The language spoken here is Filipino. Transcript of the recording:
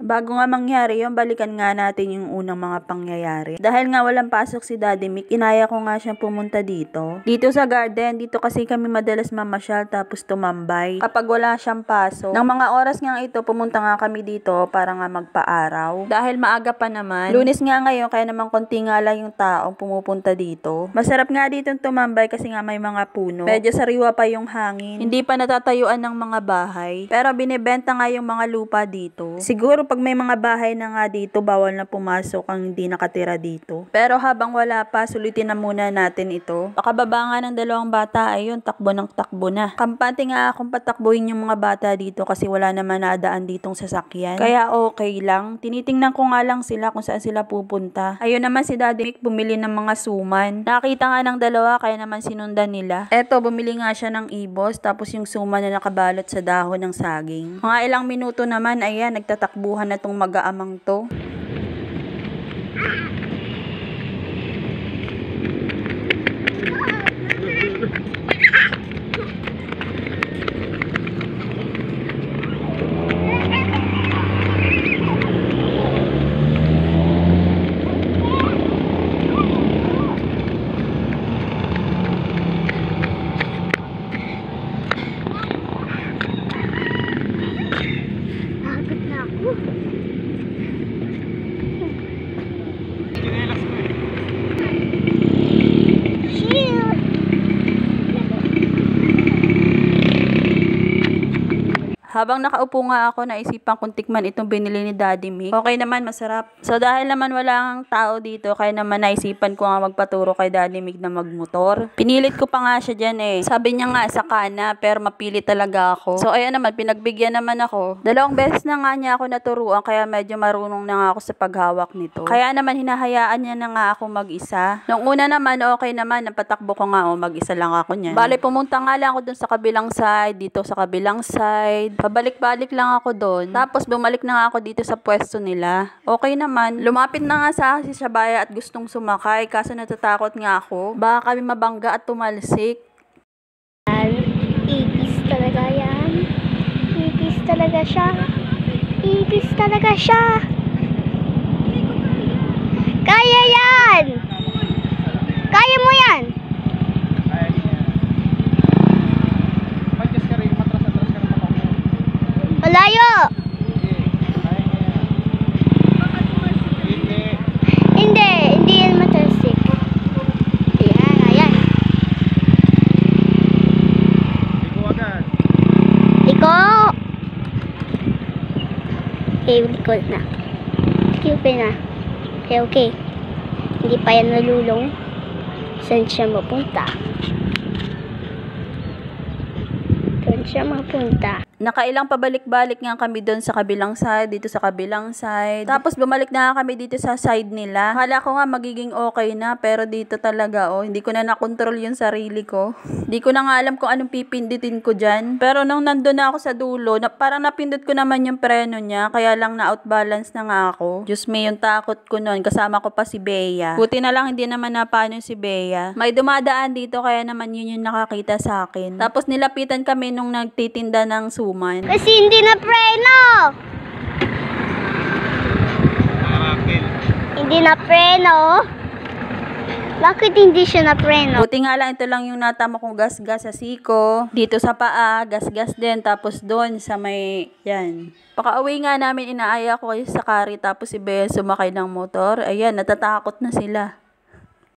Bago nga mangyari yun, balikan nga natin yung unang mga pangyayari. Dahil nga walang pasok si Daddy Mick, inaya ko nga siyang pumunta dito. Dito sa garden, dito kasi kami madalas mamasyal tapos tumambay kapag wala siyang pasok. Nang mga oras nga ito, pumunta nga kami dito para nga magpa-araw. Dahil maaga pa naman. Lunes nga ngayon, kaya naman konti nga lang yung taong pumupunta dito. Masarap nga dito tumambay kasi nga may mga puno. Medyo sariwa pa yung hangin. Hindi pa natatayuan ng mga bahay. Pero binibenta nga yung mga lupa dito. Siguro pag may mga bahay na nga dito, bawal na pumasok ang hindi nakatira dito. Pero habang wala pa, sulitin na muna natin ito. Pakababa nga ng dalawang bata, ayun, takbo ng takbo na. Kampante nga akong patakbuhin yung mga bata dito kasi wala naman nadaan ditong sasakyan. Kaya okay lang. Tinitingnan ko nga lang sila kung saan sila pupunta. Ayun naman si Daddy Mick bumili ng mga suman. Nakita nga ng dalawa, kaya naman sinundan nila. Eto, bumili nga siya ng ibos, tapos yung suman na nakabalot sa dahon ng saging. Mga ilang minuto naman, ayan, nagtatakbuhan na tong mag-aamang to. Habang nakaupo nga ako, naisipan kong tikman itong binili ni Daddy Mick. Okay naman, masarap. So dahil naman wala kang tao dito, kaya naman naisipan ko nga magpaturo kay Daddy Mick na magmotor. Pinilit ko pa nga siya dyan eh. Sabi niya nga saka na, pero mapili talaga ako. So ayan naman, pinagbigyan naman ako. 2 beses na nga niya ako naturuan, kaya medyo marunong na nga ako sa paghawak nito. Kaya naman hinahayaan niya na nga ako mag-isa. Nung una naman, okay naman, napatakbo ko nga, mag-isa lang ako niyan. Bale, pumunta nga lang ako dun sa kabilang side, dito sa kabilang side. Pabalik-balik lang ako doon. Tapos bumalik na nga ako dito sa pwesto nila. Okay naman. Lumapit na nga sa akin si Shabaya at gustong sumakay. Kaso natatakot nga ako. Baka kami mabangga at tumalsik. Ipis talaga yan. Ipis talaga siya. Ipis talaga siya. Kaya yan! Kaya mo yan! Malayo! Hindi yan matasik. Ayan, ayan. Iko agad. Iko! Okay, likod na. Okay na. Okay. Hindi pa yan nalulong. Saan siya mapunta? Saan siya mapunta? Nakailang pabalik-balik nga kami doon sa kabilang side, dito sa kabilang side. Tapos bumalik na kami dito sa side nila. Akala ko nga magiging okay na, pero dito talaga hindi ko na nakontrol yung sarili ko. Hindi ko na nga alam kung anong pipindutin ko dyan. Pero nung nandun na ako sa dulo, parang napindot ko naman yung preno niya, kaya lang na-outbalance na nga ako. Diyos me, yung takot ko nun. Kasama ko pa si Bea. Buti na lang hindi naman napano si Bea. May dumadaan dito, kaya naman yun yung nakakita sa akin. Tapos nilapitan kami nung nagtitinda ng suman. Kasi hindi na preno! Hindi na preno? Bakit hindi siya na preno? Buti nga lang, ito lang yung natama kong gas-gas sa siko. Dito sa paa, gas-gas din. Tapos doon sa may, yan. Paka-uwi nga namin, inaaya ko kayo sa kari. Tapos si Bea sumakay ng motor. Ayan, natatakot na sila.